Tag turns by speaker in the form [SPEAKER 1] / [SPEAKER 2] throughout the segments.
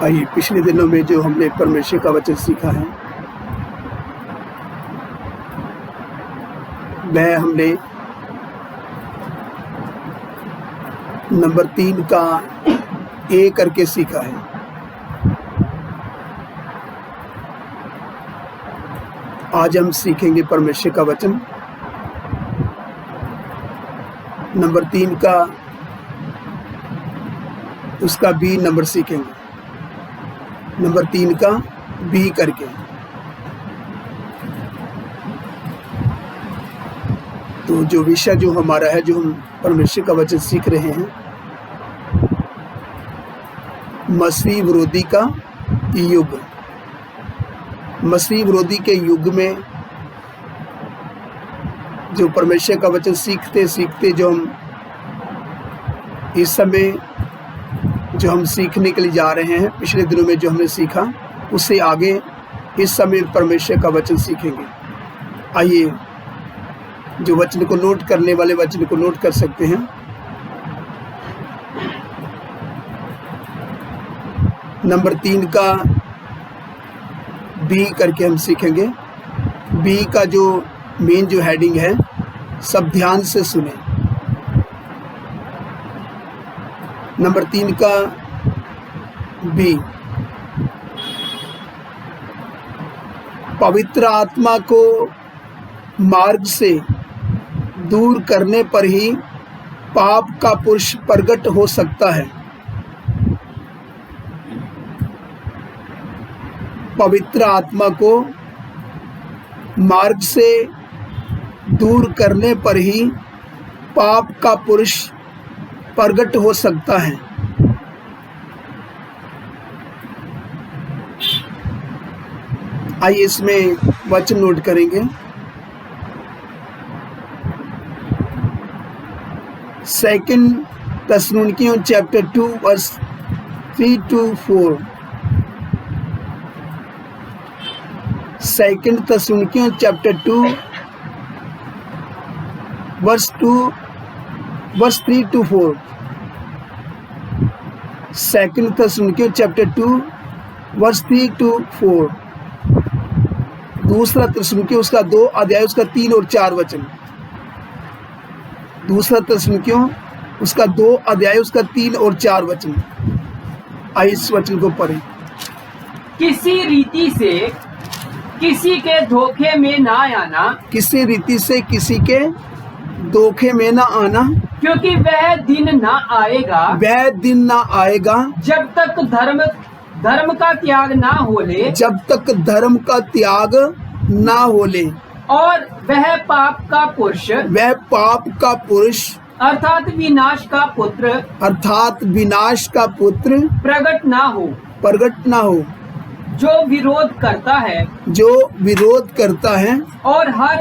[SPEAKER 1] आइए, पिछले दिनों में जो हमने परमेश्वर का वचन सीखा है, वह हमने नंबर 3 का ए करके सीखा है। आज हम सीखेंगे परमेश्वर का वचन नंबर 3 का उसका बी नंबर सीखेंगे, नंबर 3 का बी करके। तो जो विषय जो हमारा है, जो हम परमेश्वर का वचन सीख रहे हैं, मसीह विरोधी का युग। मसीह विरोधी के युग में जो परमेश्वर का वचन सीखते सीखते जो हम इस समय जो हम सीखने के लिए जा रहे हैं, पिछले दिनों में जो हमने सीखा उससे आगे इस समय परमेश्वर का वचन सीखेंगे। आइए, जो वचन को नोट करने वाले वचन को नोट कर सकते हैं। नंबर 3 का बी करके हम सीखेंगे। बी का जो मेन जो हेडिंग है, सब ध्यान से सुने। नंबर 3 का बी, पवित्र आत्मा को मार्ग से दूर करने पर ही पाप का पुरुष प्रकट हो सकता है। पवित्र आत्मा को मार्ग से दूर करने पर ही पाप का पुरुष प्रकट हो सकता है। आइए, इसमें वचन नोट करेंगे। 2 थिस्सलुनीकियों चैप्टर 2 वर्स 3 to 4। 2 थिस्सलुनीकियों चैप्टर 2 वर्स 3 to 4। 2 थिस्सलुनीकियों चैप्टर 2 वर्स 3 to 4। दूसरा थिस्सलुनीकियों उसका 2 अध्याय उसका 3 और 4 वचन। दूसरा थिस्सलुनीकियों उसका 2 अध्याय उसका 3 और 4 वचन। आइए इस वचन को पढ़ें।
[SPEAKER 2] किसी रीति से किसी के धोखे में ना आना,
[SPEAKER 1] किसी रीति से किसी के धोखे में ना आना,
[SPEAKER 2] क्योंकि वह दिन ना आएगा,
[SPEAKER 1] वह दिन ना आएगा
[SPEAKER 2] जब तक धर्म का त्याग ना हो ले,
[SPEAKER 1] जब तक धर्म का त्याग ना हो ले,
[SPEAKER 2] और वह पाप का पुरुष,
[SPEAKER 1] वह पाप का पुरुष
[SPEAKER 2] अर्थात विनाश का पुत्र,
[SPEAKER 1] अर्थात विनाश का पुत्र
[SPEAKER 2] प्रकट ना हो,
[SPEAKER 1] प्रकट ना हो,
[SPEAKER 2] जो विरोध करता है,
[SPEAKER 1] जो विरोध करता है,
[SPEAKER 2] और हर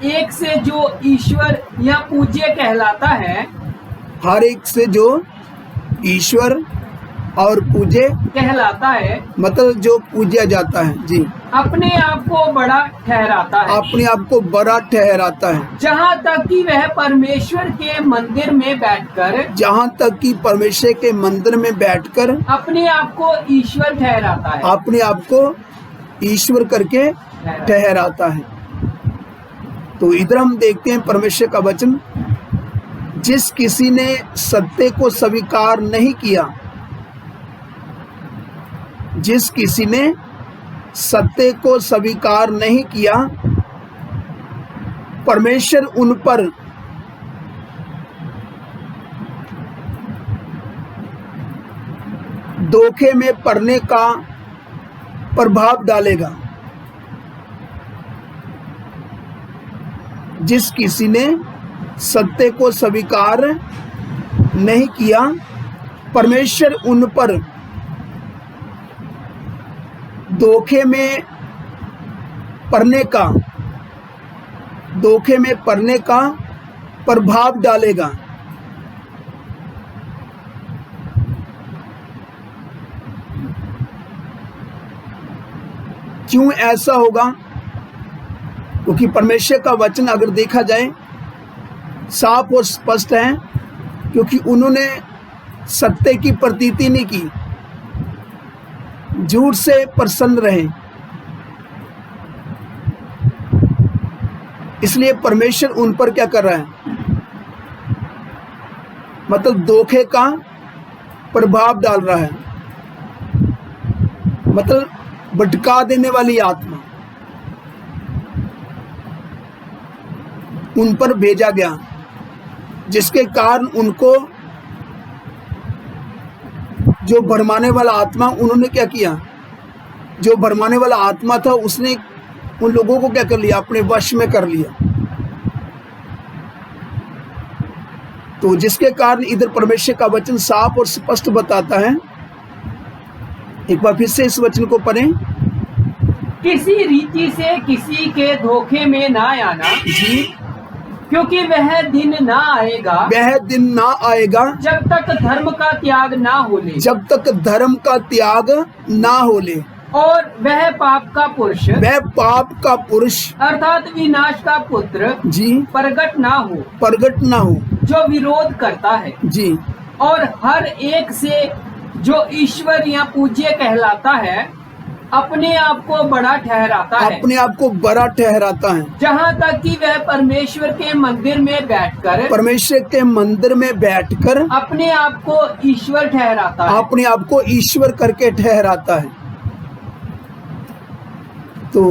[SPEAKER 2] एक से जो ईश्वर या पूज्य कहलाता है,
[SPEAKER 1] हर एक से जो ईश्वर और पूजे
[SPEAKER 2] कहलाता है,
[SPEAKER 1] मतलब जो पूजा जाता है, जी,
[SPEAKER 2] अपने आप को बड़ा ठहराता है,
[SPEAKER 1] अपने आप को बड़ा ठहराता है।
[SPEAKER 2] जहाँ तक कि वह परमेश्वर के मंदिर में बैठकर,
[SPEAKER 1] जहाँ तक कि परमेश्वर के मंदिर में बैठकर
[SPEAKER 2] अपने आप को ईश्वर ठहराता है,
[SPEAKER 1] अपने आप को ईश्वर करके ठहराता है। तो इधर हम देखते हैं परमेश्वर का वचन, जिस किसी ने सत्य को स्वीकार नहीं किया, जिस किसी ने सत्य को स्वीकार नहीं किया, परमेश्वर उन पर धोखे में पड़ने का प्रभाव डालेगा। जिस किसी ने सत्य को स्वीकार नहीं किया, परमेश्वर उन पर धोखे में पड़ने का प्रभाव डालेगा। क्यों ऐसा होगा? क्योंकि परमेश्वर का वचन अगर देखा जाए साफ और स्पष्ट है, क्योंकि उन्होंने सत्य की प्रतीति नहीं की, झूठ से प्रसन्न रहें। इसलिए परमेश्वर उन पर क्या कर रहा है, मतलब धोखे का प्रभाव डाल रहा है, मतलब भटका देने वाली आत्मा उन पर भेजा गया, जिसके कारण उनको जो भरमाने वाला आत्मा, उन्होंने क्या किया, जो भरमाने वाला आत्मा था उसने उन लोगों को क्या कर लिया, अपने वश में कर लिया। तो जिसके कारण इधर परमेश्वर का वचन साफ और स्पष्ट बताता है, एक बार फिर से इस वचन को पढ़ें।
[SPEAKER 2] किसी रीति से किसी के धोखे में ना आना,
[SPEAKER 1] जी,
[SPEAKER 2] क्योंकि वह दिन ना आएगा,
[SPEAKER 1] वह दिन ना आएगा
[SPEAKER 2] जब तक धर्म का त्याग ना हो ले,
[SPEAKER 1] जब तक धर्म का त्याग ना हो ले,
[SPEAKER 2] और वह पाप का पुरुष,
[SPEAKER 1] वह पाप का पुरुष
[SPEAKER 2] अर्थात विनाश का पुत्र
[SPEAKER 1] जी
[SPEAKER 2] प्रगट ना हो,
[SPEAKER 1] प्रगट ना हो,
[SPEAKER 2] जो विरोध करता है
[SPEAKER 1] जी,
[SPEAKER 2] और हर एक से जो ईश्वर या पूज्य कहलाता है अपने आप को बड़ा ठहराता है,
[SPEAKER 1] अपने आप को बड़ा ठहराता है,
[SPEAKER 2] जहाँ तक कि वह परमेश्वर के मंदिर में बैठकर,
[SPEAKER 1] परमेश्वर के मंदिर में बैठकर
[SPEAKER 2] अपने आप को ईश्वर ठहराता है।
[SPEAKER 1] अपने आप को ईश्वर करके ठहराता है। तो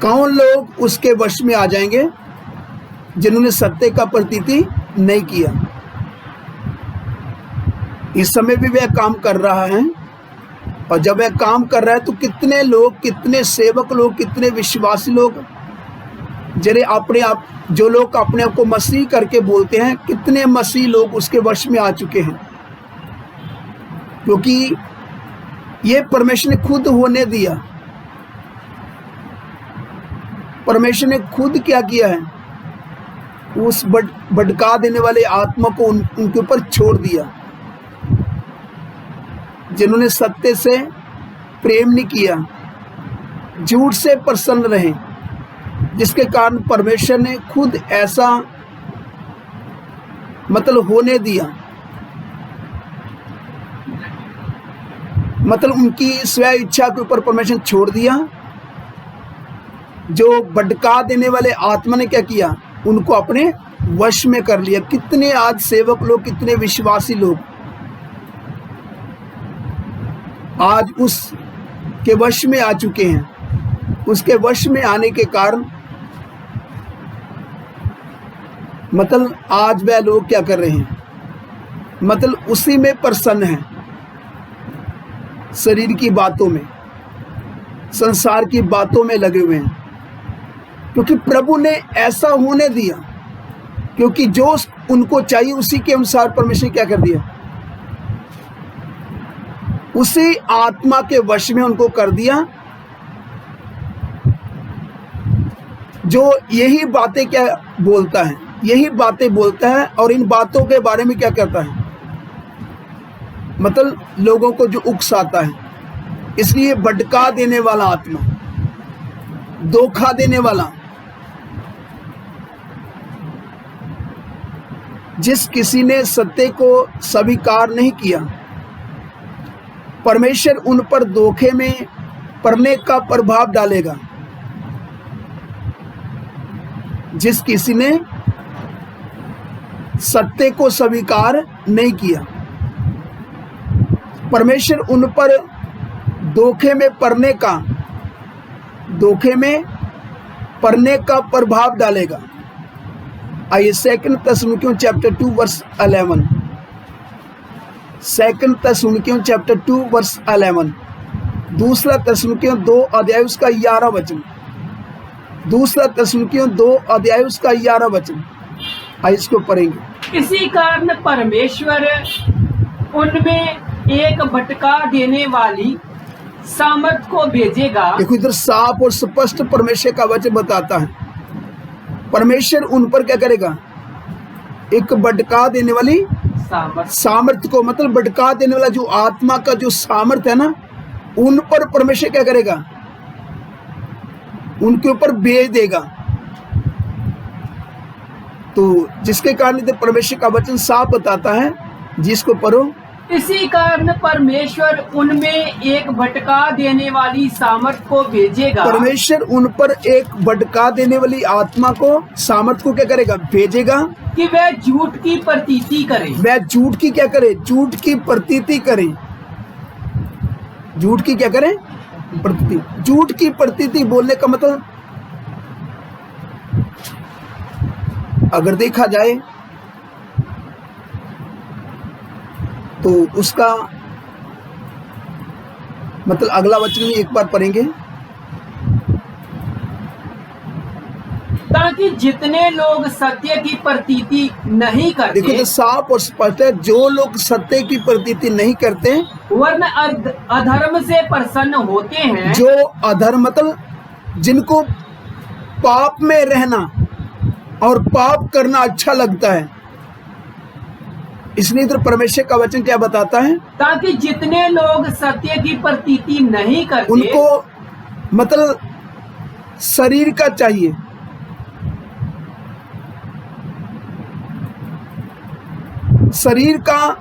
[SPEAKER 1] कौन लोग उसके वश में आ जाएंगे, जिन्होंने सत्य का प्रतीति नहीं किया। इस समय भी वह काम कर रहा है, और जब वह काम कर रहा है तो कितने लोग, कितने सेवक लोग, कितने विश्वासी लोग, जरे अपने आप, जो लोग अपने आप को मसीह करके बोलते हैं, कितने मसीह लोग उसके वश में आ चुके हैं, क्योंकि ये परमेश्वर ने खुद होने दिया। परमेश्वर ने खुद क्या किया है, उस भटका देने वाले आत्मा को उनके ऊपर छोड़ दिया, जिन्होंने सत्य से प्रेम नहीं किया, झूठ से प्रसन्न रहे, जिसके कारण परमेश्वर ने खुद ऐसा मतलब होने दिया, मतलब उनकी स्व इच्छा के ऊपर परमेश्वर छोड़ दिया। जो भटका देने वाले आत्मा ने क्या किया, उनको अपने वश में कर लिया। कितने आज सेवक लोग, कितने विश्वासी लोग आज उस के वश में आ चुके हैं। उसके वश में आने के कारण मतलब आज वह लोग क्या कर रहे हैं, मतलब उसी में प्रसन्न हैं, शरीर की बातों में, संसार की बातों में लगे हुए हैं, क्योंकि प्रभु ने ऐसा होने दिया, क्योंकि जो उनको चाहिए उसी के अनुसार परमेश्वर क्या कर दिया, उसी आत्मा के वश में उनको कर दिया, जो यही बातें क्या बोलता है, यही बातें बोलता है, और इन बातों के बारे में क्या करता है, मतलब लोगों को जो उकसाता है। इसलिए भटका देने वाला आत्मा, धोखा देने वाला, जिस किसी ने सत्य को स्वीकार नहीं किया, परमेश्वर उन पर धोखे में पड़ने का प्रभाव डालेगा। जिस किसी ने सत्य को स्वीकार नहीं किया, परमेश्वर उन पर धोखे में पड़ने का प्रभाव डालेगा। आइए 2 थिस्सलुनीकियों चैप्टर 2 वर्स 11, 2 थिस्सलुनीकियों चैप्टर 2 वर्स 11, दूसरा थिस्सलुनीकियों 2 अध्याय उसका 11 वचन, दूसरा थिस्सलुनीकियों 2 अध्याय उसका 11 वचन। आइए इसको पढ़ेंगे।
[SPEAKER 2] इसी कारण परमेश्वर उनमें एक भटका देने वाली सामर्थ को भेजेगा।
[SPEAKER 1] देखो इधर साफ और स्पष्ट परमेश्वर का वचन बताता है, परमेश्वर उन पर क्या करेगा, एक भटका देने वाली सामर्थ को, मतलब भटका देने वाला जो आत्मा का जो सामर्थ है ना, उन पर परमेश्वर क्या करेगा, उनके ऊपर भेज देगा। तो जिसके कारण इधर परमेश्वर का वचन साफ बताता है, जिसको पढ़ो
[SPEAKER 2] इसी कारण परमेश्वर उनमें एक भटका देने वाली सामर्थ को भेजेगा।
[SPEAKER 1] परमेश्वर उन पर एक भटका देने वाली आत्मा को, सामर्थ को क्या करेगा? भेजेगा
[SPEAKER 2] कि वह झूठ की प्रतीति करें।
[SPEAKER 1] वह झूठ की क्या करे? झूठ की प्रतीति करें। झूठ की क्या करें? प्रतीति। झूठ की प्रतीति बोलने का मतलब अगर देखा जाए तो उसका मतलब अगला वचन में एक बार पढ़ेंगे।
[SPEAKER 2] ताकि जितने लोग सत्य की प्रतीति नहीं करते,
[SPEAKER 1] देखो तो साफ और स्पष्ट है, जो लोग सत्य की प्रतीति नहीं करते
[SPEAKER 2] वरन अधर्म से प्रसन्न होते हैं।
[SPEAKER 1] जो अधर्म मतलब जिनको पाप में रहना और पाप करना अच्छा लगता है, इसलिए तो परमेश्वर का वचन क्या बताता है?
[SPEAKER 2] ताकि जितने लोग सत्य की प्रतीति नहीं करते,
[SPEAKER 1] उनको मतलब शरीर का चाहिए, शरीर का,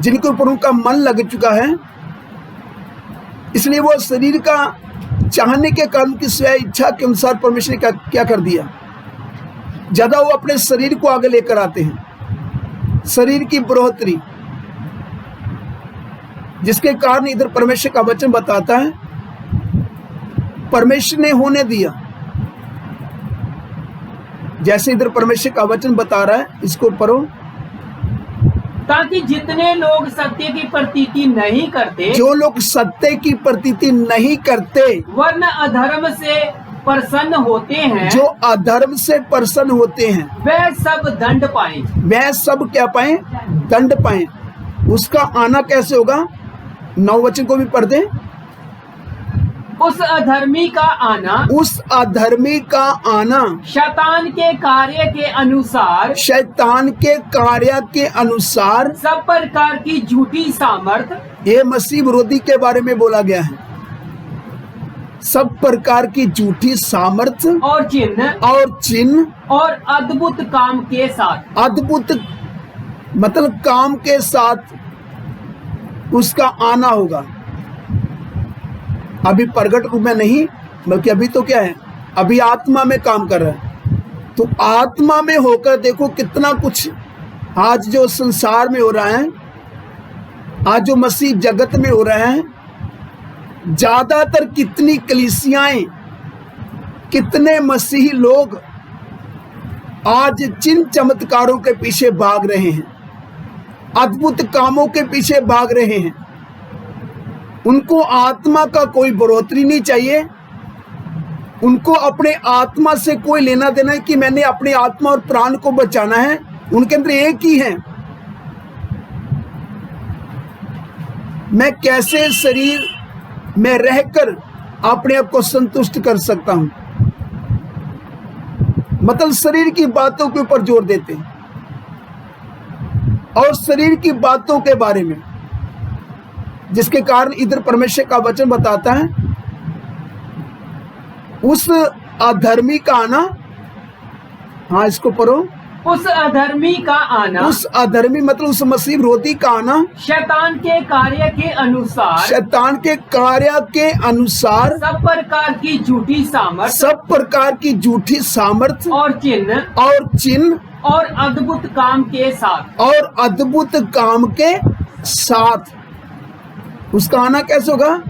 [SPEAKER 1] जिनके ऊपर उनका मन लग चुका है, इसलिए वो शरीर का चाहने के कारण की स्वयं इच्छा के अनुसार परमेश्वर ने क्या कर दिया, ज्यादा वो अपने शरीर को आगे लेकर आते हैं, शरीर की बढ़ोतरी, जिसके कारण इधर परमेश्वर का वचन बताता है परमेश्वर ने होने दिया। जैसे इधर परमेश्वर का वचन बता रहा है, इसको पढ़ो।
[SPEAKER 2] ताकि जितने लोग सत्य की प्रतीति नहीं करते,
[SPEAKER 1] जो लोग सत्य की प्रतीति नहीं करते
[SPEAKER 2] वरन अधर्म से प्रसन्न होते हैं,
[SPEAKER 1] जो अधर्म से प्रसन्न होते हैं,
[SPEAKER 2] वह सब दंड पाए।
[SPEAKER 1] वह सब क्या पाए? दंड पाए। उसका आना कैसे होगा? 9 वचन को भी पढ़ दें।
[SPEAKER 2] उस अधर्मी का आना,
[SPEAKER 1] उस अधर्मी का आना
[SPEAKER 2] शैतान के कार्य के अनुसार,
[SPEAKER 1] शैतान के कार्य के अनुसार,
[SPEAKER 2] सब प्रकार की झूठी सामर्थ,
[SPEAKER 1] ये मसीह विरोधी के बारे में बोला गया है, सब प्रकार की झूठी सामर्थ
[SPEAKER 2] और
[SPEAKER 1] चिन्ह
[SPEAKER 2] और अद्भुत काम के साथ,
[SPEAKER 1] अद्भुत मतलब काम के साथ उसका आना होगा। अभी प्रगट रूप में नहीं, बल्कि अभी तो क्या है, अभी आत्मा में काम कर रहा है। तो आत्मा में होकर देखो कितना कुछ आज जो संसार में हो रहा है, आज जो मसीह जगत में हो रहा है, ज्यादातर कितनी कलीसियाएं, कितने मसीही लोग आज जिन चमत्कारों के पीछे भाग रहे हैं, अद्भुत कामों के पीछे भाग रहे हैं, उनको आत्मा का कोई बढ़ोतरी नहीं चाहिए। उनको अपने आत्मा से कोई लेना देना है कि मैंने अपने आत्मा और प्राण को बचाना है। उनके अंदर एक ही है, मैं कैसे शरीर में रहकर अपने आप को संतुष्ट कर सकता हूं। मतलब शरीर की बातों के ऊपर जोर देते हैं और शरीर की बातों के बारे में, जिसके कारण इधर परमेश्वर का वचन बताता है उस अधर्मी का आना। हाँ, इसको पढ़ो।
[SPEAKER 2] उस अधर्मी का आना,
[SPEAKER 1] उस अधर्मी मतलब उस मसीह विरोधी का आना
[SPEAKER 2] शैतान के कार्य के अनुसार,
[SPEAKER 1] शैतान के कार्य के अनुसार,
[SPEAKER 2] सब प्रकार की झूठी सामर्थ,
[SPEAKER 1] सब प्रकार की झूठी सामर्थ
[SPEAKER 2] और चिन्ह और अद्भुत काम के साथ,
[SPEAKER 1] और अद्भुत काम के साथ उसका आना कैसे होगा?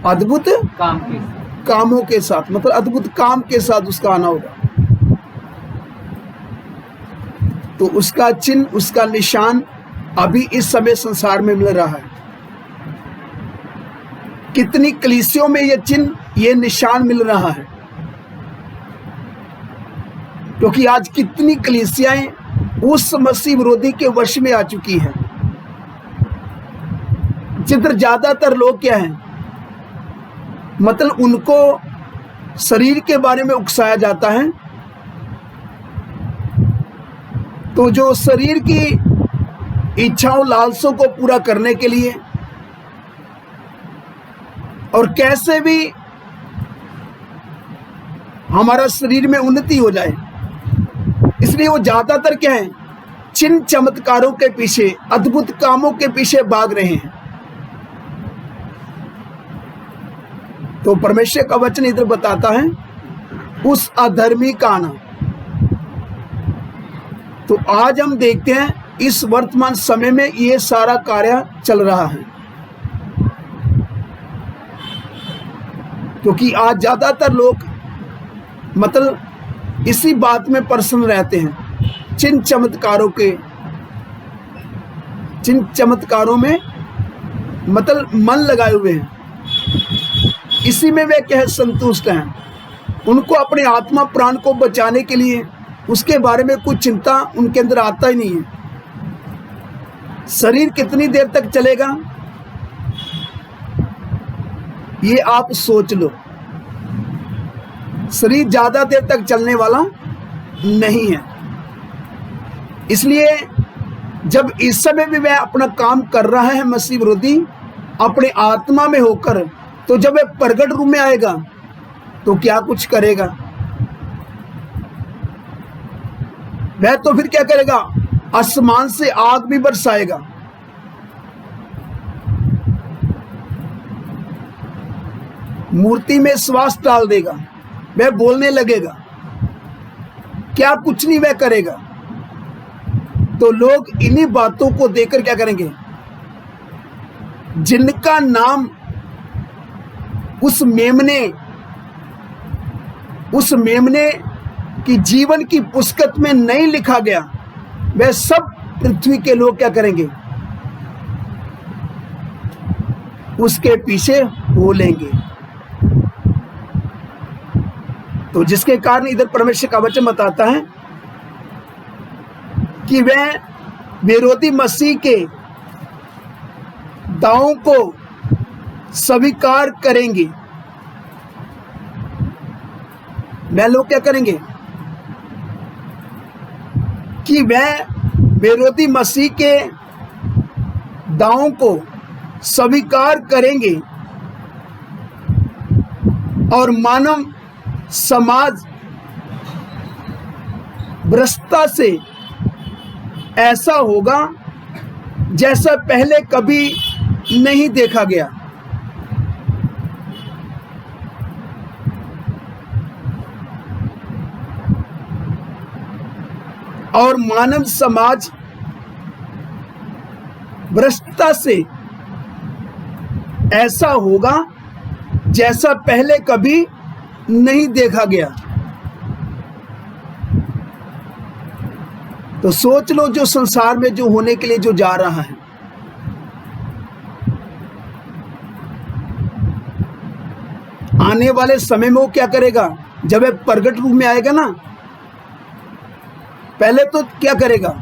[SPEAKER 1] अद्भुत कामों के साथ, मतलब अद्भुत काम के साथ उसका आना होगा। तो उसका चिन्ह, उसका निशान अभी इस समय संसार में मिल रहा है। कितनी कलीसियों में ये चिन्ह, ये निशान मिल रहा है, क्योंकि आज कितनी कलीसियाएं उस मसीह विरोधी के वश में आ चुकी हैं, जिधर ज्यादातर लोग क्या हैं, मतलब उनको शरीर के बारे में उकसाया जाता है। तो जो शरीर की इच्छाओं, लालसों को पूरा करने के लिए और कैसे भी हमारा शरीर में उन्नति हो जाए, इसलिए वो ज्यादातर क्या है, चिन्ह चमत्कारों के पीछे, अद्भुत कामों के पीछे भाग रहे हैं। तो परमेश्वर का वचन इधर बताता है उस अधर्मी का आना। तो आज हम देखते हैं इस वर्तमान समय में ये सारा कार्य चल रहा है, क्योंकि आज ज्यादातर लोग मतलब इसी बात में प्रसन्न रहते हैं, चिन्ह चमत्कारों में मतलब मन लगाए हुए हैं, इसी में वे क्या संतुष्ट हैं। उनको अपने आत्मा प्राण को बचाने के लिए उसके बारे में कुछ चिंता उनके अंदर आता ही नहीं है। शरीर कितनी देर तक चलेगा ये आप सोच लो। शरीर ज्यादा देर तक चलने वाला नहीं है। इसलिए जब इस समय भी वह अपना काम कर रहा है मसीह विरोधी अपने आत्मा में होकर, तो जब वह प्रगट रूप में आएगा तो क्या कुछ करेगा? वह तो फिर क्या करेगा? आसमान से आग भी बरसाएगा। मूर्ति में श्वास डाल देगा, वह बोलने लगेगा, क्या कुछ नहीं वह करेगा। तो लोग इन्हीं बातों को देखकर क्या करेंगे? जिनका नाम उस मेमने की जीवन की पुस्तक में नहीं लिखा गया, वह सब पृथ्वी के लोग क्या करेंगे? उसके पीछे हो लेंगे। तो जिसके कारण इधर परमेश्वर का वचन बताता है कि वह विरोधी मसीह के दावों को स्वीकार करेंगे। वह लोग क्या करेंगे कि वह विरोधी मसीह के दावों को स्वीकार करेंगे और मानव समाज भ्रष्टता से ऐसा होगा जैसा पहले कभी नहीं देखा गया। और मानव समाज भ्रष्टता से ऐसा होगा जैसा पहले कभी नहीं देखा गया। तो सोच लो जो संसार में जो होने के लिए जो जा रहा है, आने वाले समय में वो क्या करेगा? जब वह प्रगट रूप में आएगा ना, पहले तो क्या करेगा?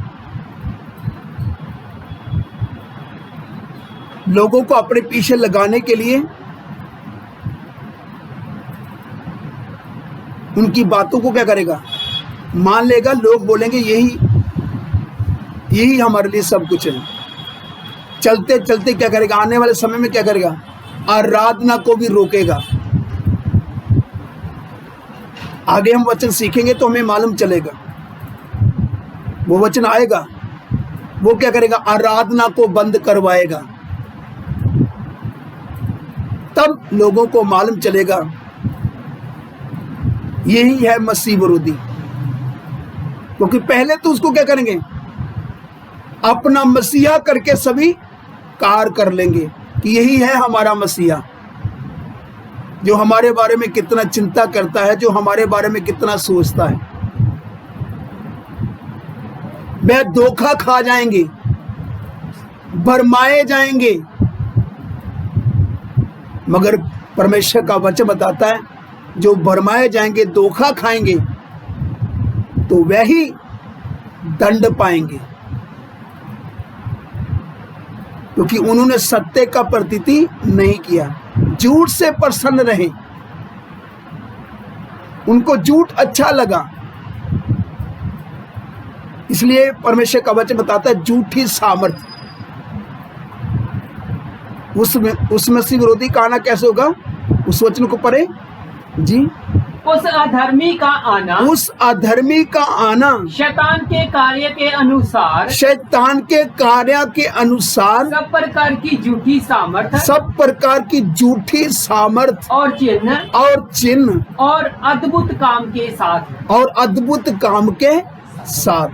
[SPEAKER 1] लोगों को अपने पीछे लगाने के लिए उनकी बातों को क्या करेगा? मान लेगा। लोग बोलेंगे यही हमारे लिए सब कुछ है। चलते चलते क्या करेगा? आने वाले समय में क्या करेगा? आराधना को भी रोकेगा। आगे हम वचन सीखेंगे तो हमें मालूम चलेगा। वो वचन आएगा, वो क्या करेगा? आराधना को बंद करवाएगा। तब लोगों को मालूम चलेगा यही है मसीह विरोधी। क्योंकि पहले तो उसको क्या करेंगे? अपना मसीहा करके सभी कार कर लेंगे कि यही है हमारा मसीहा, जो हमारे बारे में कितना चिंता करता है, जो हमारे बारे में कितना सोचता है। वह धोखा खा जाएंगे, भरमाए जाएंगे। मगर परमेश्वर का वचन बताता है जो भरमाए जाएंगे, धोखा खाएंगे, तो वही दंड पाएंगे, क्योंकि उन्होंने सत्य का प्रतीति नहीं किया, झूठ से प्रसन्न रहे, उनको झूठ अच्छा लगा। इसलिए परमेश्वर का वचन बताता है झूठी सामर्थ। उस मसीह विरोधी का आना कैसे होगा? उस वचन को पढ़े जी,
[SPEAKER 2] उस अधर्मी का आना,
[SPEAKER 1] उस अधर्मी का आना
[SPEAKER 2] शैतान के कार्य के अनुसार,
[SPEAKER 1] शैतान के कार्य के अनुसार
[SPEAKER 2] सब प्रकार की झूठी सामर्थ
[SPEAKER 1] सब प्रकार की झूठी सामर्थ
[SPEAKER 2] और चिन्ह और अद्भुत काम के साथ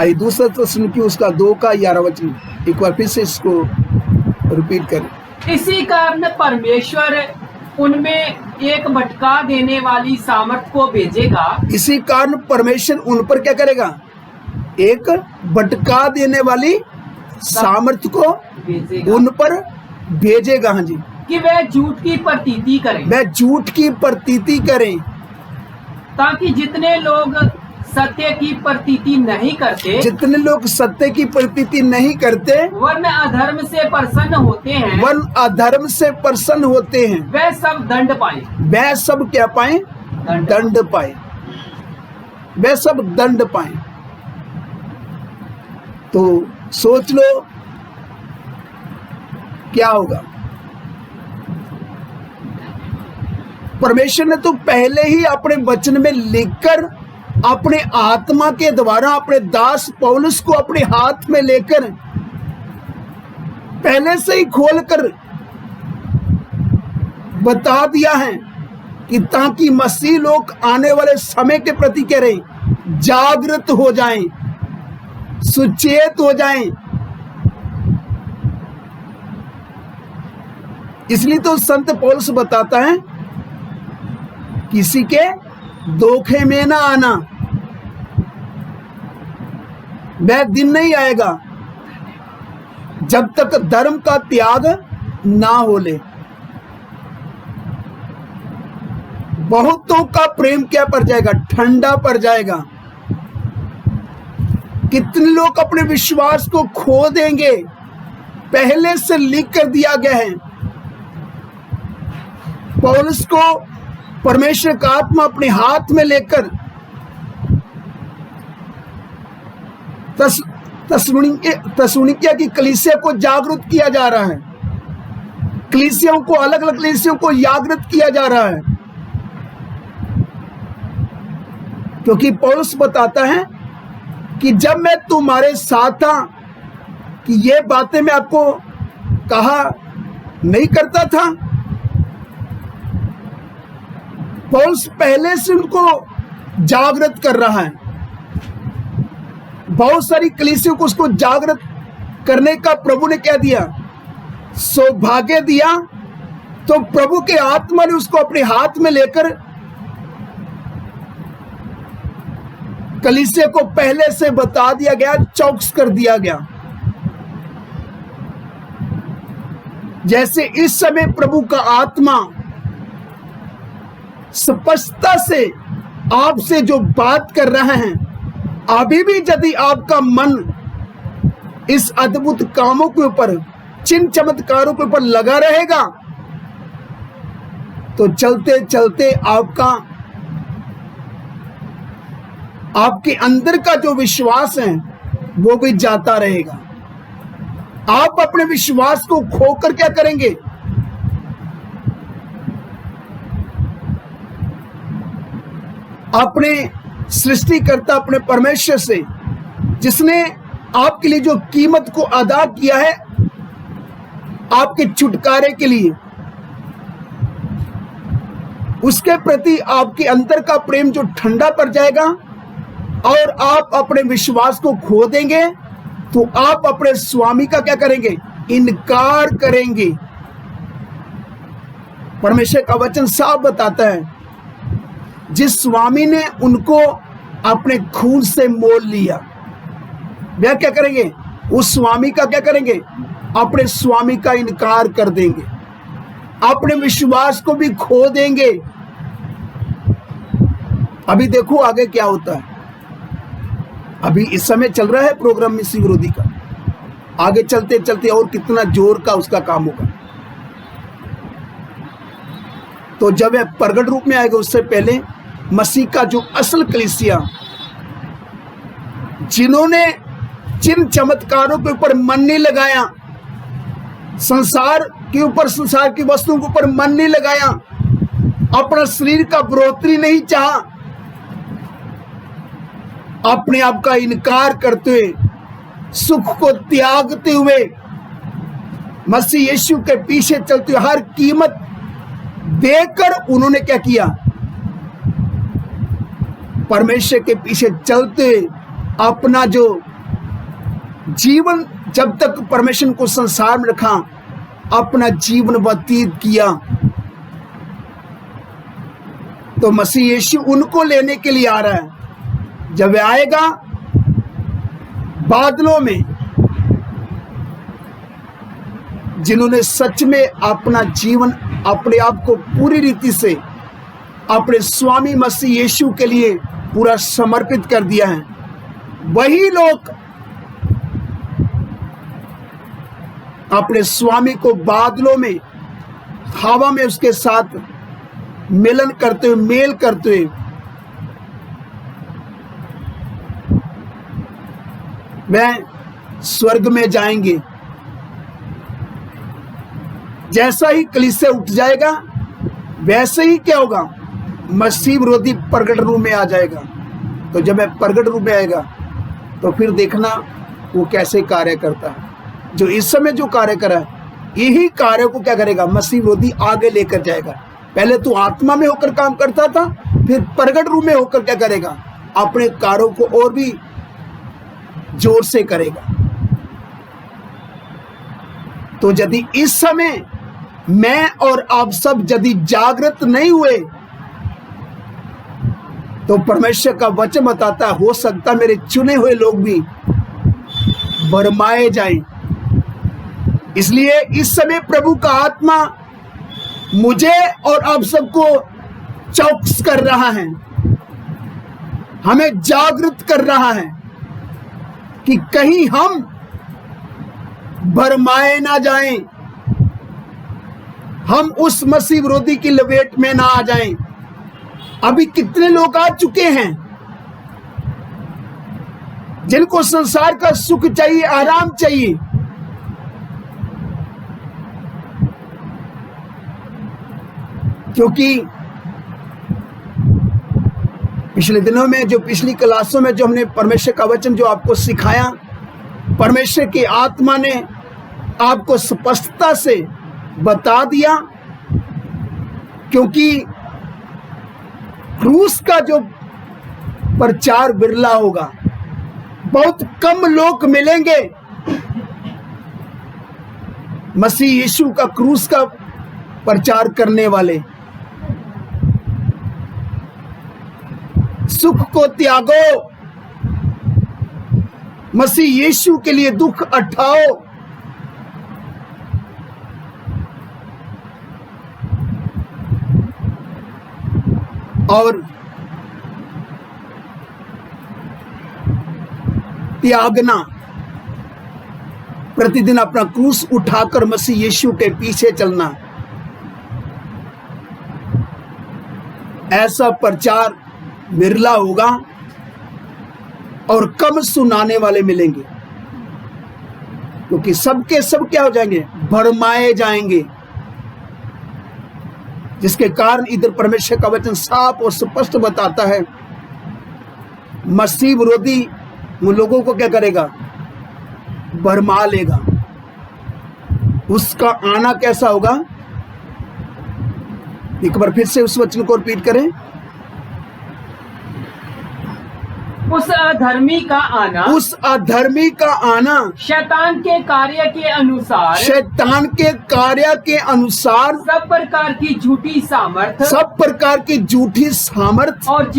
[SPEAKER 2] आइए दूसरा तस्सलुनीकी उसका 2 का 11 वचन एक बार फिर से इसको रिपीट करें। इसी कारण परमेश्वर उनमें एक भटका देने वाली सामर्थ को भेजेगा।
[SPEAKER 1] इसी कारण परमेश्वर उन पर क्या करेगा? एक भटका देने वाली सामर्थ को
[SPEAKER 2] भेजेगा
[SPEAKER 1] उन पर भेजेगा। हाँ जी,
[SPEAKER 2] कि वह झूठ की प्रतीति करें,
[SPEAKER 1] वह झूठ की प्रतीति करें,
[SPEAKER 2] ताकि जितने लोग सत्य की प्रतीति नहीं करते,
[SPEAKER 1] जितने लोग सत्य की प्रतीति नहीं करते,
[SPEAKER 2] वरन अधर्म से प्रसन्न होते हैं,
[SPEAKER 1] अधर्म से प्रसन्न होते हैं,
[SPEAKER 2] वह सब दंड पाए।
[SPEAKER 1] वह सब क्या पाए? दंड पाए। वह सब दंड पाए। तो सोच लो क्या होगा। परमेश्वर ने तो पहले ही अपने वचन में लिखकर अपने आत्मा के द्वारा अपने दास पौलुस को अपने हाथ में लेकर पहले से ही खोलकर बता दिया है कि ताकि मसीह लोग आने वाले समय के प्रति कह रहे जागृत हो जाएं, सुचेत हो जाएं। इसलिए तो संत पौलुस बताता है किसी के धोखे में ना आना। वह दिन नहीं आएगा जब तक धर्म का त्याग ना हो ले। बहुतों का प्रेम क्या पड़ जाएगा? ठंडा पड़ जाएगा। कितने लोग अपने विश्वास को खो देंगे? पहले से लिख कर दिया गया है। पौलुस को परमेश्वर का आत्मा अपने हाथ में लेकर तस्सलुनीकिया की कलीसिया को जागरूक किया जा रहा है। कलीसियाओं को, अलग अलग कलीसियाओं को जागृत किया जा रहा है, क्योंकि पौलुस बताता है कि जब मैं तुम्हारे साथ था कि ये बातें मैं आपको कहा नहीं करता था। पौलुस पहले से उनको जागृत कर रहा है। बहुत सारी कलीसियों को उसको जागृत करने का प्रभु ने क्या दिया? सौभाग्य दिया। तो प्रभु के आत्मा ने उसको अपने हाथ में लेकर कलीसिया को पहले से बता दिया गया, चौकस कर दिया गया। जैसे इस समय प्रभु का आत्मा स्पष्टता से आपसे जो बात कर रहे हैं, अभी भी यदि आपका मन इस अद्भुत कामों के ऊपर, चिन्ह चमत्कारों के ऊपर लगा रहेगा, तो चलते चलते आपके अंदर का जो विश्वास है वो भी जाता रहेगा। आप अपने विश्वास को खोकर क्या करेंगे? अपने सृष्टिकर्ता, अपने परमेश्वर से, जिसने आपके लिए जो कीमत को अदा किया है आपके छुटकारे के लिए, उसके प्रति आपके अंदर का प्रेम जो ठंडा पड़ जाएगा और आप अपने विश्वास को खो देंगे, तो आप अपने स्वामी का क्या करेंगे? इनकार करेंगे। परमेश्वर का वचन साफ बताता है, जिस स्वामी ने उनको अपने खून से मोल लिया, वह क्या करेंगे? उस स्वामी का क्या करेंगे? अपने स्वामी का इनकार कर देंगे, अपने विश्वास को भी खो देंगे। अभी देखो आगे क्या होता है। अभी इस समय चल रहा है प्रोग्राम में मसीह विरोधी का, आगे चलते चलते और कितना जोर का उसका काम होगा। तो जब वह प्रगट रूप में आएगा, उससे पहले मसीह का जो असल कलीसिया, जिन्होंने चिन्ह चमत्कारों के ऊपर मन नहीं लगाया, संसार के ऊपर, संसार की वस्तुओं के ऊपर मन नहीं लगाया, अपना शरीर का बढ़ोतरी नहीं चाहा, अपने आप का इनकार करते हुए, सुख को त्यागते हुए, मसीह यीशु के पीछे चलते हुए, हर कीमत देकर उन्होंने क्या किया? परमेश्वर के पीछे चलते हुए अपना जो जीवन, जब तक परमेश्वर को संसार में रखा, अपना जीवन व्यतीत किया। तो मसीह यीशु उनको लेने के लिए आ रहा है। जब वह आएगा बादलों में, जिन्होंने सच में अपना जीवन, अपने आप को पूरी रीति से अपने स्वामी मसीह यीशु के लिए पूरा समर्पित कर दिया है, वही लोग अपने स्वामी को बादलों में, हवा में उसके साथ मिलन करते हुए, मेल करते हुए वह स्वर्ग में जाएंगे। जैसा ही कलीसिया उठ जाएगा, वैसे ही क्या होगा? मसीह विरोधी प्रगट रूप में आ जाएगा। तो जब वह प्रगट रूप में आएगा तो फिर देखना वो कैसे कार्य करता है। जो इस समय जो कार्य कर रहा है, यही कार्य को क्या करेगा? मसीह विरोधी आगे लेकर जाएगा। पहले तो आत्मा में होकर काम करता था, फिर प्रगट रूप में होकर क्या करेगा? अपने कार्यों को और भी जोर से करेगा। तो यदि इस समय मैं और आप सब यदि जागृत नहीं हुए, तो परमेश्वर का वचन बताता है, हो सकता मेरे चुने हुए लोग भी भरमाए जाएं। इसलिए इस समय प्रभु का आत्मा मुझे और आप सबको चौकस कर रहा है, हमें जागृत कर रहा है कि कहीं हम भरमाए ना जाएं, हम उस मसीह विरोधी की लपेट में ना आ जाएं। अभी कितने लोग आ चुके हैं जिनको संसार का सुख चाहिए, आराम चाहिए, क्योंकि पिछले दिनों में, जो पिछली क्लासों में जो हमने परमेश्वर का वचन जो आपको सिखाया, परमेश्वर की आत्मा ने आपको स्पष्टता से बता दिया। क्योंकि क्रूस का जो प्रचार बिरला होगा, बहुत कम लोग मिलेंगे मसीह यीशु का क्रूस का प्रचार करने वाले। सुख को त्यागो, मसीह यीशु के लिए दुख उठाओ। और त्यागना, प्रतिदिन अपना क्रूस उठाकर मसीह यीशु के पीछे चलना। ऐसा प्रचार बिरला होगा और कम सुनाने वाले मिलेंगे, क्योंकि सबके सब क्या हो जाएंगे? भरमाए जाएंगे। जिसके कारण इधर परमेश्वर का वचन साफ और स्पष्ट बताता है, मसीह विरोधी उन लोगों को क्या करेगा? भरमा लेगा। उसका आना कैसा होगा? एक बार फिर से उस वचन को रिपीट करें।
[SPEAKER 2] उस अधर्मी का आना,
[SPEAKER 1] उस अधर्मी का आना
[SPEAKER 2] शैतान के कार्य के अनुसार,
[SPEAKER 1] शैतान के कार्य के अनुसार,
[SPEAKER 2] सब प्रकार की झूठी सामर्थ,
[SPEAKER 1] सब प्रकार की झूठी सामर्थ
[SPEAKER 2] और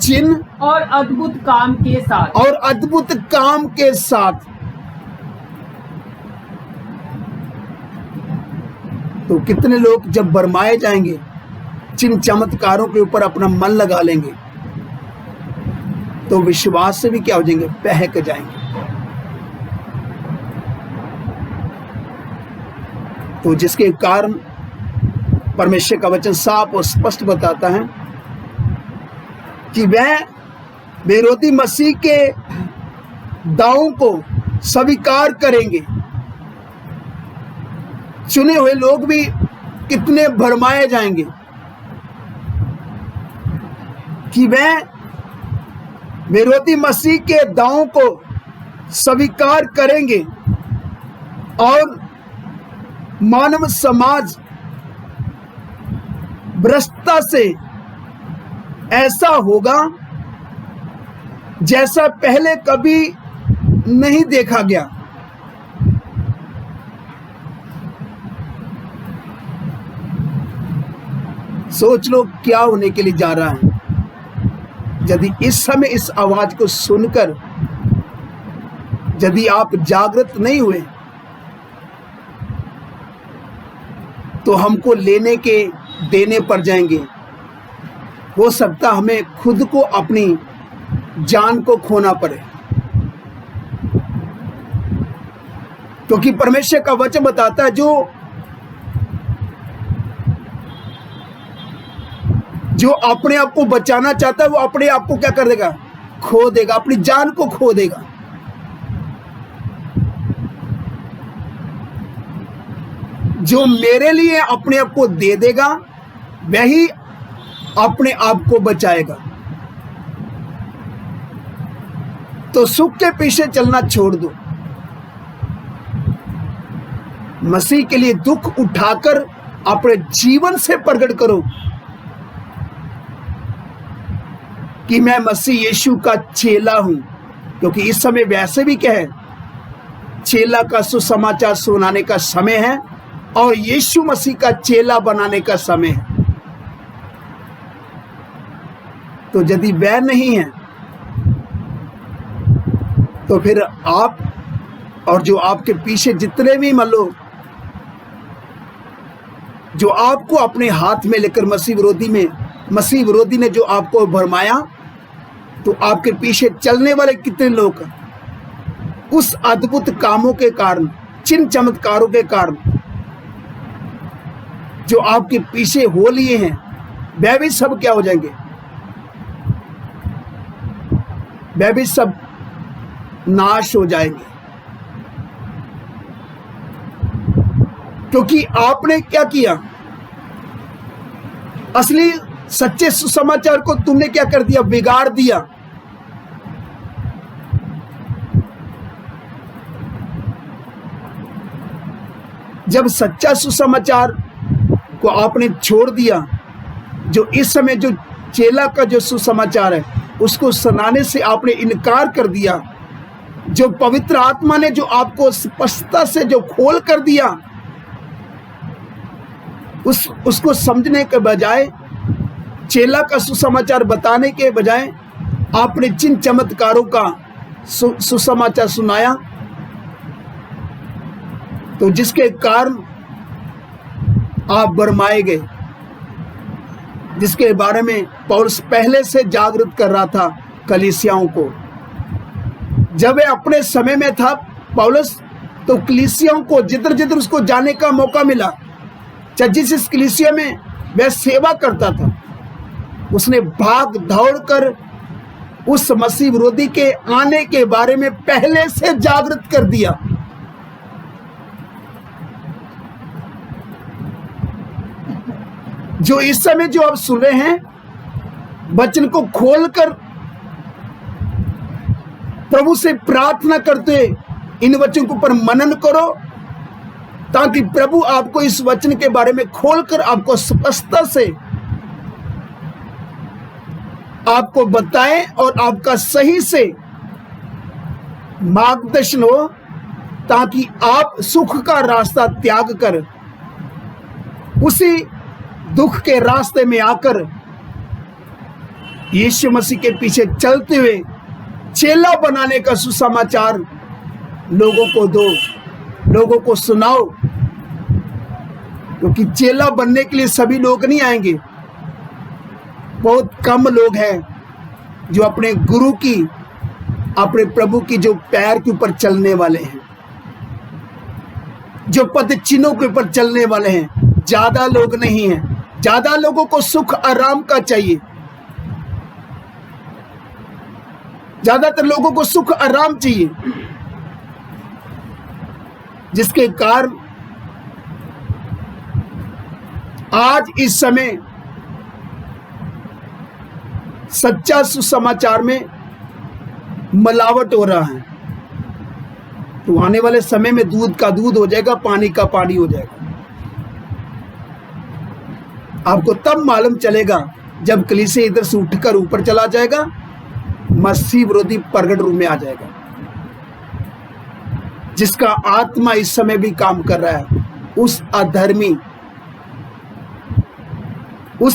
[SPEAKER 2] चिन्ह और अद्भुत काम के साथ,
[SPEAKER 1] और अद्भुत काम के साथ। तो कितने लोग जब भरमाए जाएंगे, चिन्ह चमत्कारों के ऊपर अपना मन लगा लेंगे, तो विश्वास से भी क्या हो जाएंगे? बहक जाएंगे। तो जिसके कारण परमेश्वर का वचन साफ और स्पष्ट बताता है कि वह विरोधी मसीह के दावों को स्वीकार करेंगे, चुने हुए लोग भी कितने भरमाए जाएंगे कि वह विरोधी मसीह के दावों को स्वीकार करेंगे और मानव समाज भ्रष्टता से ऐसा होगा जैसा पहले कभी नहीं देखा गया। सोच लो क्या होने के लिए जा रहा है यदि इस समय इस आवाज को सुनकर यदि आप जागृत नहीं हुए तो हमको लेने के देने पड़ जाएंगे। हो सकता हमें खुद को अपनी जान को खोना पड़े, क्योंकि परमेश्वर का वचन बताता है जो अपने आप को बचाना चाहता है वो अपने आप को क्या कर देगा, खो देगा, अपनी जान को खो देगा। जो मेरे लिए अपने आप को दे देगा वही अपने आप को बचाएगा। तो सुख के पीछे चलना छोड़ दो, मसीह के लिए दुख उठाकर अपने जीवन से प्रकट करो कि मैं मसीह यीशु का चेला हूं, क्योंकि इस समय वैसे भी क्या है, चेला का सुसमाचार सुनाने का समय है और यीशु मसीह का चेला बनाने का समय है। तो यदि वह नहीं है तो फिर आप और जो आपके पीछे जितने भी मान लो जो आपको अपने हाथ में लेकर मसीह विरोधी ने जो आपको भरमाया, तो आपके पीछे चलने वाले कितने लोग उस अद्भुत कामों के कारण, चिन्ह चमत्कारों के कारण जो आपके पीछे हो लिए हैं, वह भी सब क्या हो जाएंगे, वह भी सब नाश हो जाएंगे। क्योंकि आपने क्या किया, असली सच्चे सुसमाचार को तुमने क्या कर दिया, बिगाड़ दिया। जब सच्चा सुसमाचार को आपने छोड़ दिया, जो इस समय जो चेला का जो सुसमाचार है उसको सुनाने से आपने इनकार कर दिया, जो पवित्र आत्मा ने जो आपको स्पष्टता से जो खोल कर दिया, उसको समझने के बजाय, चेला का सुसमाचार बताने के बजाय आपने चिन्ह चमत्कारों का सुसमाचार सुनाया, तो जिसके कारण आप भरमाए गए, जिसके बारे में पौलुस पहले से जागृत कर रहा था कलीसियाओं को। जब वह अपने समय में था पौलुस, तो कलीसियाओं को जिधर जिधर उसको जाने का मौका मिला, चाहे जिस कलीसिया में वह सेवा करता था, उसने भाग दौड़ कर उस मसीह विरोधी के आने के बारे में पहले से जागृत कर दिया। जो इस समय जो आप सुन रहे हैं, वचन को खोलकर प्रभु से प्रार्थना करते इन वचनों के ऊपर मनन करो, ताकि प्रभु आपको इस वचन के बारे में खोलकर आपको स्पष्टता से आपको बताए और आपका सही से मार्गदर्शन हो, ताकि आप सुख का रास्ता त्याग कर उसी दुख के रास्ते में आकर यीशु मसीह के पीछे चलते हुए चेला बनाने का सुसमाचार लोगों को दो, लोगों को सुनाओ। क्योंकि चेला बनने के लिए सभी लोग नहीं आएंगे, बहुत कम लोग हैं जो अपने गुरु की, अपने प्रभु की जो पैर के ऊपर चलने वाले हैं, जो पद चिन्हों के ऊपर चलने वाले हैं। ज्यादा लोग नहीं हैं। ज्यादा लोगों को सुख आराम का चाहिए, ज्यादातर लोगों को सुख आराम चाहिए, जिसके कारण आज इस समय सच्चा सुसमाचार में मिलावट हो रहा है, तो आने वाले समय में दूध का दूध हो जाएगा, पानी का पानी हो जाएगा। आपको तब मालूम चलेगा जब कलीसिया इधर से उठकर ऊपर चला जाएगा, मसीह विरोधी प्रगट रूप में आ जाएगा, जिसका आत्मा इस समय भी काम कर रहा है। उस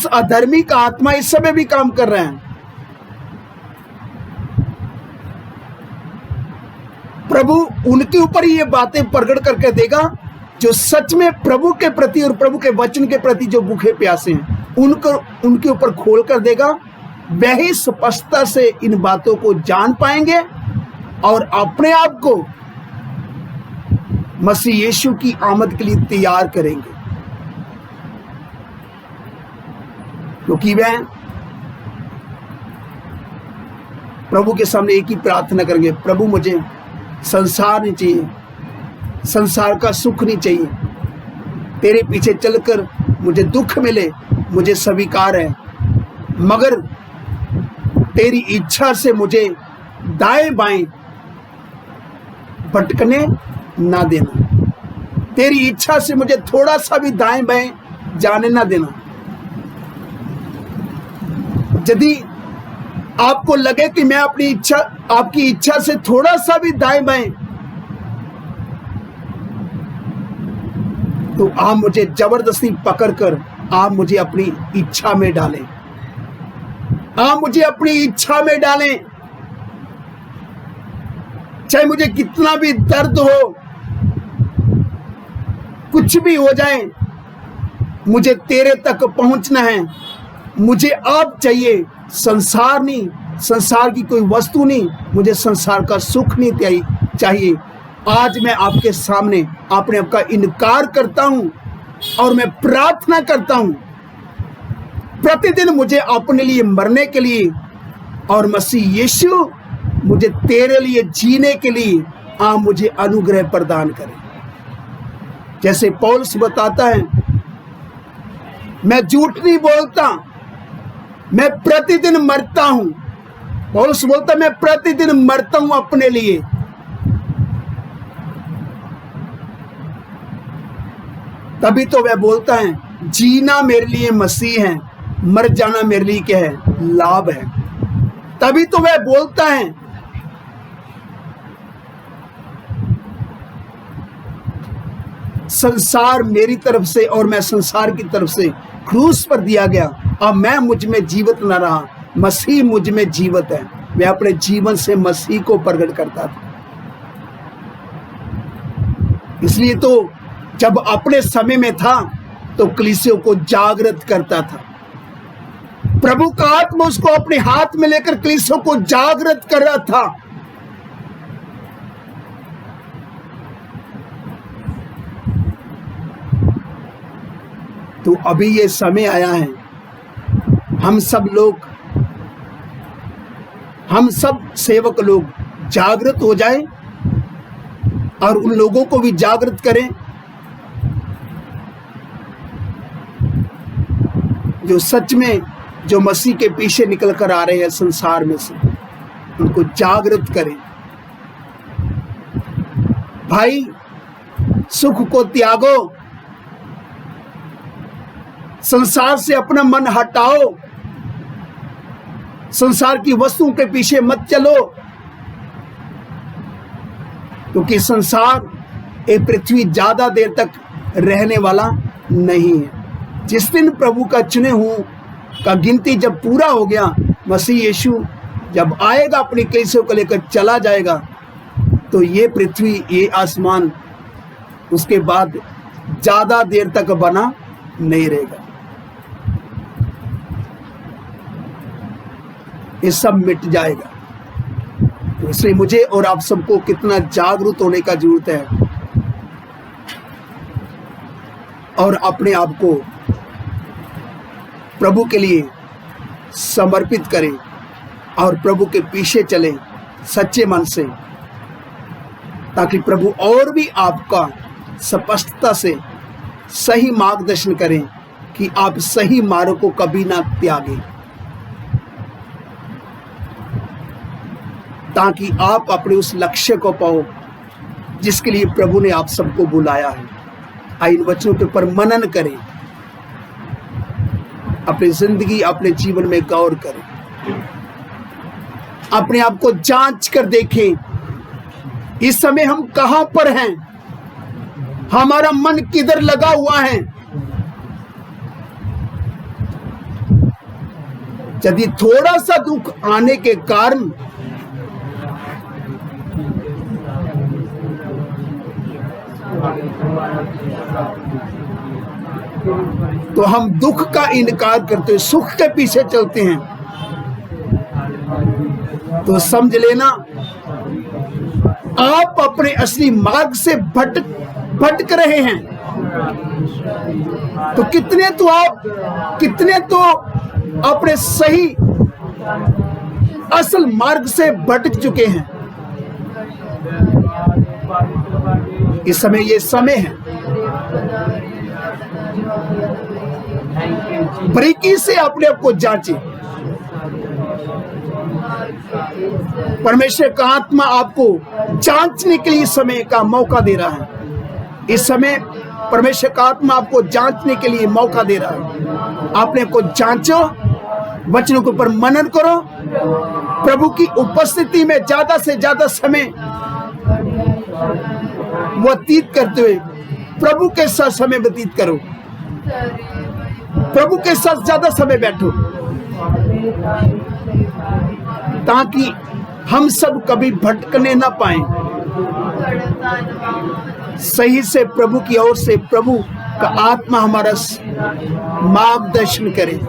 [SPEAKER 1] अधर्मी का आत्मा इस समय भी काम कर रहा है। प्रभु उनके ऊपर ये बातें प्रकट करके देगा जो सच में प्रभु के प्रति और प्रभु के वचन के प्रति जो भूखे प्यासे हैं, उनके ऊपर खोल कर देगा। वह ही स्पष्टता से इन बातों को जान पाएंगे और अपने आप को मसीह यीशु की आमद के लिए तैयार करेंगे, क्योंकि वह प्रभु के सामने एक ही प्रार्थना करेंगे, प्रभु मुझे संसार नहीं चाहिए, संसार का सुख नहीं चाहिए, तेरे पीछे चलकर मुझे दुख मिले, मुझे स्वीकार है, मगर तेरी इच्छा से मुझे दाएं बाएं भटकने ना देना, तेरी इच्छा से मुझे थोड़ा सा भी दाएं बाएं जाने ना देना। यदि आपको लगे कि मैं आपकी इच्छा से थोड़ा सा भी दाएं बाएं, तो आप मुझे जबरदस्ती पकड़कर आप मुझे अपनी इच्छा में डालें, आप मुझे अपनी इच्छा में डालें, चाहे मुझे कितना भी दर्द हो, कुछ भी हो जाए, मुझे तेरे तक पहुंचना है, मुझे आप चाहिए, संसार नहीं, संसार की कोई वस्तु नहीं, मुझे संसार का सुख नहीं चाहिए। आज मैं आपके सामने अपने आप का इनकार करता हूं और मैं प्रार्थना करता हूं, प्रतिदिन मुझे अपने लिए मरने के लिए और मसीह यीशु मुझे तेरे लिए जीने के लिए आप मुझे अनुग्रह प्रदान करें। जैसे पौलुस बताता है, मैं झूठ नहीं बोलता, मैं प्रतिदिन मरता हूं। पौलुस बोलता मैं प्रतिदिन मरता हूं अपने लिए। तभी तो वह बोलता है, जीना मेरे लिए मसीह है, मर जाना मेरे लिए क्या है, लाभ है। तभी तो वह बोलता है, संसार मेरी तरफ से और मैं संसार की तरफ से क्रूस पर दिया गया, अब मैं मुझ में जीवित न रहा, मसीह मुझ में जीवित है। मैं अपने जीवन से मसीह को प्रकट करता था। इसलिए तो जब अपने समय में था तो कलीसिया को जागृत करता था। प्रभु का आत्मा उसको अपने हाथ में लेकर कलीसिया को जागृत कर रहा था। तो अभी ये समय आया है, हम सब सेवक लोग जागृत हो जाएं और उन लोगों को भी जागृत करें जो सच में जो मसीह के पीछे निकल कर आ रहे हैं संसार में से, उनको जागृत करें। भाई, सुख को त्यागो, संसार से अपना मन हटाओ, संसार की वस्तुओं के पीछे मत चलो, क्योंकि संसार ये पृथ्वी ज्यादा देर तक रहने वाला नहीं है। जिस दिन प्रभु का चुने हुओं का गिनती जब पूरा हो गया, मसीह यीशु जब आएगा अपनी कलीसिया को लेकर चला जाएगा, तो ये पृथ्वी, ये आसमान उसके बाद ज्यादा देर तक बना नहीं रहेगा। ये सब मिट जाएगा। तो इसलिए मुझे और आप सबको कितना जागरूक होने का जरूरत है और अपने आप को प्रभु के लिए समर्पित करें और प्रभु के पीछे चलें सच्चे मन से, ताकि प्रभु और भी आपका स्पष्टता से सही मार्गदर्शन करें कि आप सही मार्ग को कभी ना त्यागे, ताकि आप अपने उस लक्ष्य को पाओ जिसके लिए प्रभु ने आप सबको बुलाया है। आइए इन वचनों के ऊपर मनन करें, अपनी जिंदगी अपने जीवन में गौर करें, अपने आप को जांच कर देखें, इस समय हम कहां पर हैं, हमारा मन किधर लगा हुआ है। यदि थोड़ा सा दुख आने के कारण तो हम दुख का इनकार करते हुए सुख के पीछे चलते हैं, तो समझ लेना आप अपने असली मार्ग से भटक रहे हैं। तो कितने तो अपने सही असल मार्ग से भटक चुके हैं। इस समय ये समय है बारीकी से अपने आप को जांचें। परमेश्वर का आत्मा आपको जांचने के लिए समय का मौका दे रहा है। इस समय परमेश्वर का आत्मा आपको जांचने के लिए मौका दे रहा है। अपने को जांचो, वचनों के ऊपर मनन करो, प्रभु की उपस्थिति में ज्यादा से ज्यादा समय व्यतीत करते हुए प्रभु के साथ समय व्यतीत करो, प्रभु के साथ ज्यादा समय बैठो, ताकि हम सब कभी भटकने ना पाए। सही से प्रभु की ओर से प्रभु का आत्मा हमारा मार्गदर्शन करे।